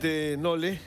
Nole,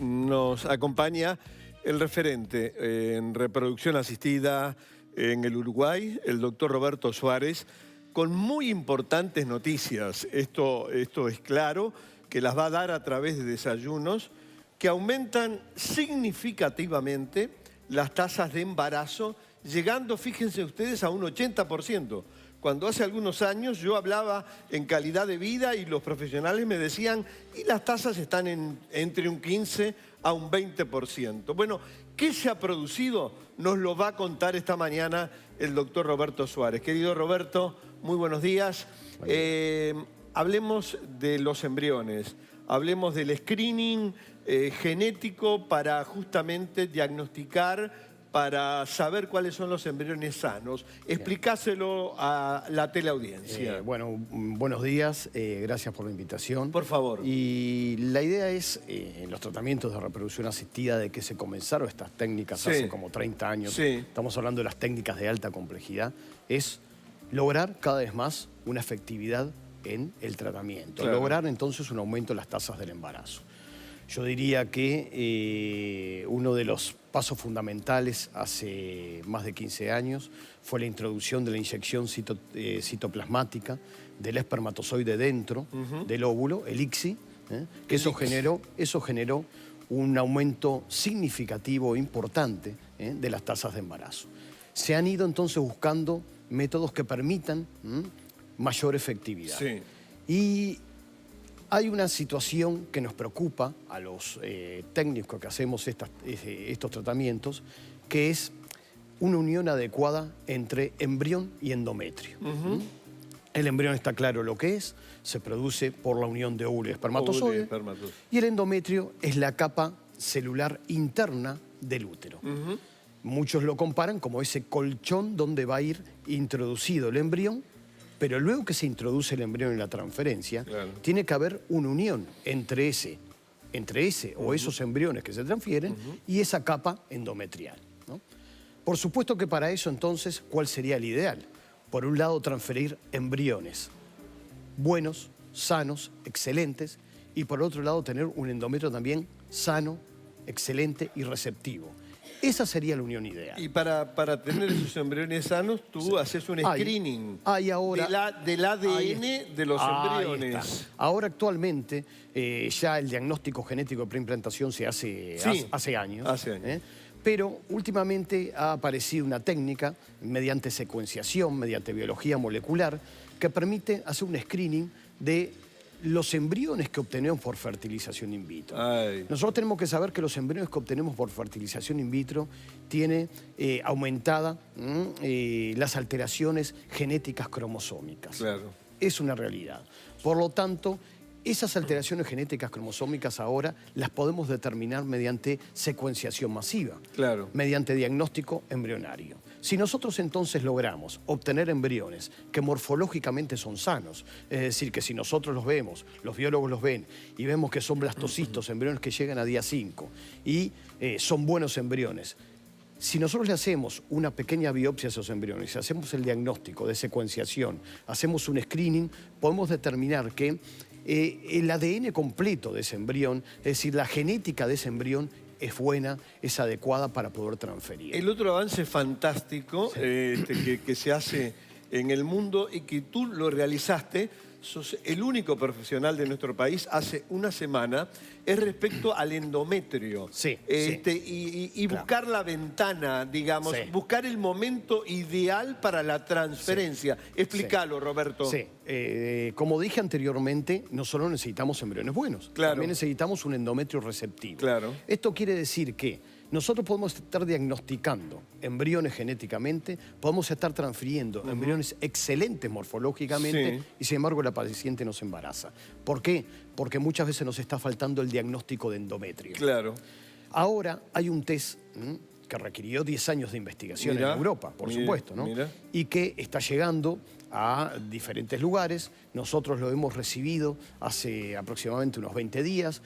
nos acompaña el referente en reproducción asistida en el Uruguay, el doctor Roberto Suárez, con muy importantes noticias. Esto es claro, que las va a dar a través de desayunos que aumentan significativamente las tasas de embarazo, llegando, fíjense ustedes, a un 80%. Cuando hace algunos años yo hablaba en calidad de vida y los profesionales me decían, y las tasas están entre un 15 a un 20%. Bueno, ¿qué se ha producido? Nos lo va a contar esta mañana el doctor Roberto Suárez. Querido Roberto, muy buenos días. Hablemos de los embriones, hablemos del screening genético para justamente diagnosticar, para saber cuáles son los embriones sanos. Explicáselo a la teleaudiencia. Buenos días, gracias por la invitación. Por favor. Y la idea es, en los tratamientos de reproducción asistida, de que se comenzaron estas técnicas hace como 30 años, estamos hablando de las técnicas de alta complejidad, es lograr cada vez más una efectividad en el tratamiento, lograr entonces un aumento en las tasas del embarazo. Yo diría que uno de los pasos fundamentales hace más de 15 años fue la introducción de la inyección citoplasmática del espermatozoide dentro del óvulo, el ICSI, que eso generó un aumento significativo, importante, de las tasas de embarazo. Se han ido entonces buscando métodos que permitan mayor efectividad. Y hay una situación que nos preocupa a los técnicos que hacemos estos tratamientos, que es una unión adecuada entre embrión y endometrio. El embrión está claro lo que es, se produce por la unión de óvulo y espermatozoide, y el endometrio es la capa celular interna del útero. Muchos lo comparan como ese colchón donde va a ir introducido el embrión, pero luego que se introduce el embrión en la transferencia, tiene que haber una unión entre ese o esos embriones que se transfieren y esa capa endometrial, ¿no? Por supuesto que para eso entonces, ¿cuál sería el ideal? Por un lado, transferir embriones buenos, sanos, excelentes, y por otro lado, tener un endometrio también sano, excelente y receptivo. Esa sería la unión ideal. Y para tener esos embriones sanos, tú haces un screening del ADN de los embriones. Ahora actualmente ya el diagnóstico genético de preimplantación se hace hace años. Pero últimamente ha aparecido una técnica mediante secuenciación, mediante biología molecular, que permite hacer un screening de los embriones que obtenemos por fertilización in vitro. Nosotros tenemos que saber que los embriones que obtenemos por fertilización in vitro tienen aumentada las alteraciones genéticas cromosómicas. Es una realidad. Por lo tanto, esas alteraciones genéticas cromosómicas ahora las podemos determinar mediante secuenciación masiva, mediante diagnóstico embrionario. Si nosotros entonces logramos obtener embriones que morfológicamente son sanos, es decir, que si nosotros los vemos, los biólogos los ven y vemos que son blastocistos, embriones que llegan a día 5 y son buenos embriones, si nosotros le hacemos una pequeña biopsia a esos embriones, si hacemos el diagnóstico de secuenciación, hacemos un screening, podemos determinar que el ADN completo de ese embrión, es decir, la genética de ese embrión es buena, es adecuada para poder transferir. El otro avance fantástico que se hace en el mundo y que tú lo realizaste, sos el único profesional de nuestro país hace una semana, es respecto al endometrio. Y buscar la ventana, digamos, buscar el momento ideal para la transferencia. Explícalo, Roberto. Como dije anteriormente, no solo necesitamos embriones buenos, también necesitamos un endometrio receptivo. Esto quiere decir que nosotros podemos estar diagnosticando embriones genéticamente, podemos estar transfiriendo embriones excelentes morfológicamente y sin embargo la paciente no se embaraza. ¿Por qué? Porque muchas veces nos está faltando el diagnóstico de endometrio. Ahora hay un test que requirió 10 años de investigación en Europa, por supuesto, ¿no? Y que está llegando a diferentes lugares. Nosotros lo hemos recibido hace aproximadamente unos 20 días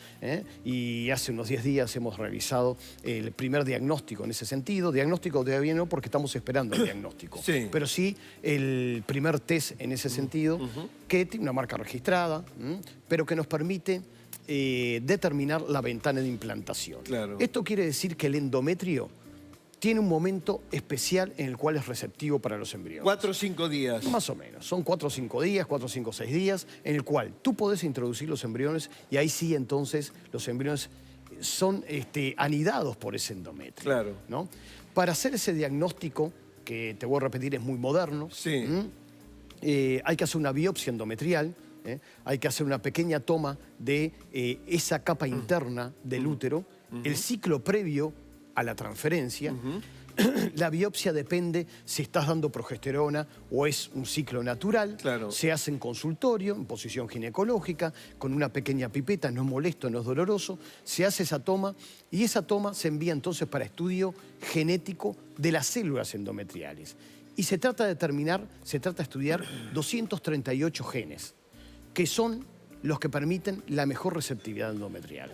y hace unos 10 días hemos realizado el primer diagnóstico en ese sentido. Diagnóstico todavía no, porque estamos esperando el diagnóstico. Pero sí el primer test en ese sentido, que tiene una marca registrada, pero que nos permite determinar la ventana de implantación. Claro. Esto quiere decir que el endometrio tiene un momento especial en el cual es receptivo para los embriones. 4 o 5 días. Más o menos. Son 4 o 5 días, 4 o 5 o 6 días, en el cual tú podés introducir los embriones y ahí sí entonces los embriones son anidados por ese endometrio. Claro. ¿No? Para hacer ese diagnóstico, que te voy a repetir es muy moderno, sí. Hay que hacer una biopsia endometrial, hay que hacer una pequeña toma de esa capa interna del útero, el ciclo previo a la transferencia. La biopsia depende si estás dando progesterona o es un ciclo natural. Claro. Se hace en consultorio, en posición ginecológica, con una pequeña pipeta, no es molesto, no es doloroso. Se hace esa toma y esa toma se envía entonces para estudio genético de las células endometriales. Y se trata de estudiar 238 genes, que son los que permiten la mejor receptividad endometrial.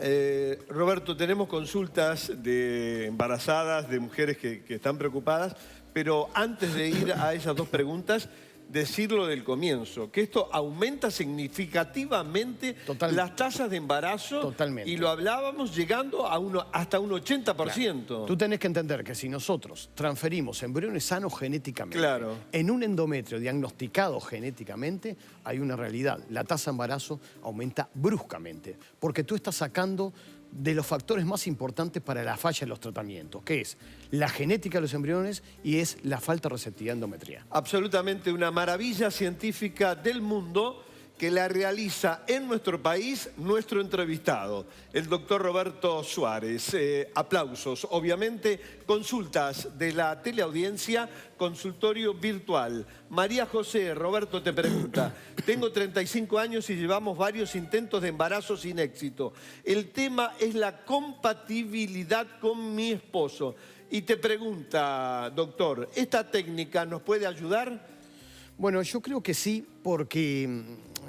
Roberto, tenemos consultas de embarazadas, de mujeres que están preocupadas, pero antes de ir a esas 2 preguntas, decirlo del comienzo, que esto aumenta significativamente las tasas de embarazo. Totalmente. Y lo hablábamos llegando a hasta un 80%. Claro. Tú tenés que entender que si nosotros transferimos embriones sanos genéticamente en un endometrio diagnosticado genéticamente, hay una realidad. La tasa de embarazo aumenta bruscamente, porque tú estás sacando de los factores más importantes para la falla en los tratamientos, que es la genética de los embriones y es la falta de receptividad endometrial. Absolutamente una maravilla científica del mundo que la realiza en nuestro país nuestro entrevistado, el doctor Roberto Suárez. Aplausos. Obviamente, consultas de la teleaudiencia, consultorio virtual. María José, Roberto te pregunta, tengo 35 años y llevamos varios intentos de embarazo sin éxito. El tema es la compatibilidad con mi esposo. Y te pregunta, doctor, ¿esta técnica nos puede ayudar? Bueno, yo creo que sí, porque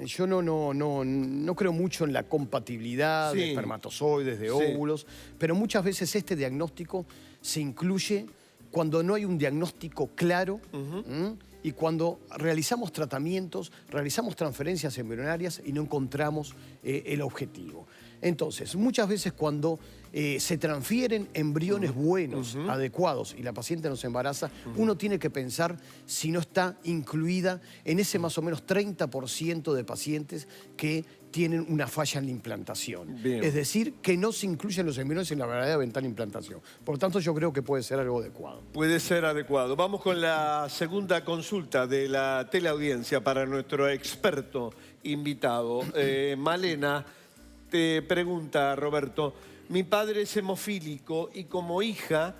yo no creo mucho en la compatibilidad de espermatozoides, de óvulos, pero muchas veces este diagnóstico se incluye cuando no hay un diagnóstico claro y cuando realizamos tratamientos, realizamos transferencias embrionarias y no encontramos el objetivo. Entonces, muchas veces cuando se transfieren embriones buenos, adecuados, y la paciente nos embaraza, uno tiene que pensar si no está incluida en ese más o menos 30% de pacientes que tienen una falla en la implantación. Bien. Es decir, que no se incluyen los embriones en la verdadera ventana de implantación. Por lo tanto, yo creo que puede ser algo adecuado. Puede ser adecuado. Vamos con la segunda consulta de la teleaudiencia para nuestro experto invitado. Malena te pregunta, Roberto, mi padre es hemofílico y como hija,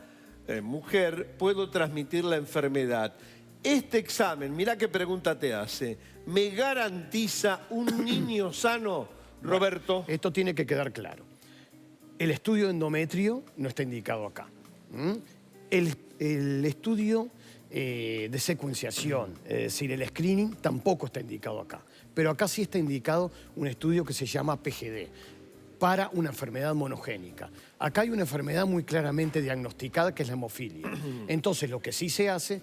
mujer, puedo transmitir la enfermedad. Este examen, mirá qué pregunta te hace, ¿me garantiza un niño sano, Roberto? Bueno, esto tiene que quedar claro. El estudio de endometrio no está indicado acá. El estudio de secuenciación, es decir, el screening, tampoco está indicado acá. Pero acá sí está indicado un estudio que se llama PGD, para una enfermedad monogénica. Acá hay una enfermedad muy claramente diagnosticada, que es la hemofilia. Entonces, lo que sí se hace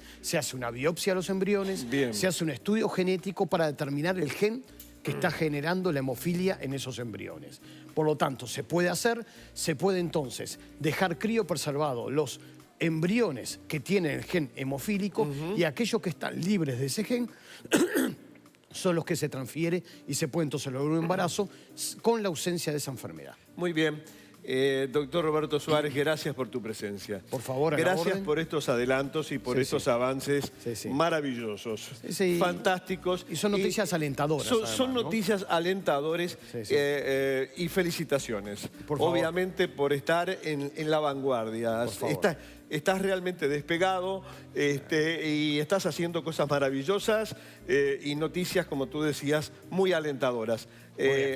una biopsia a los embriones, se hace un estudio genético para determinar el gen que está generando la hemofilia en esos embriones. Por lo tanto, se puede hacer, se puede entonces dejar criopreservado los embriones que tienen el gen hemofílico y aquellos que están libres de ese gen son los que se transfiere y se puede entonces lograr un embarazo con la ausencia de esa enfermedad. Muy bien. Doctor Roberto Suárez, gracias por tu presencia. Por favor, a la gracias orden. Por estos adelantos y por estos avances maravillosos, fantásticos. Y son noticias alentadoras. Son noticias alentadoras y felicitaciones. Obviamente por estar en la vanguardia. Estás realmente despegado y estás haciendo cosas maravillosas y noticias, como tú decías, muy alentadoras.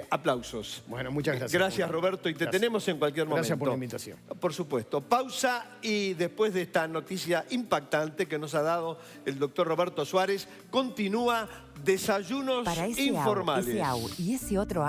Aplausos. Bueno, muchas gracias. Gracias, Roberto, y te tenemos en cualquier momento. Gracias por la invitación. Por supuesto. Pausa y después de esta noticia impactante que nos ha dado el doctor Roberto Suárez, continúa Desayunos Informales. Y ese otro audio.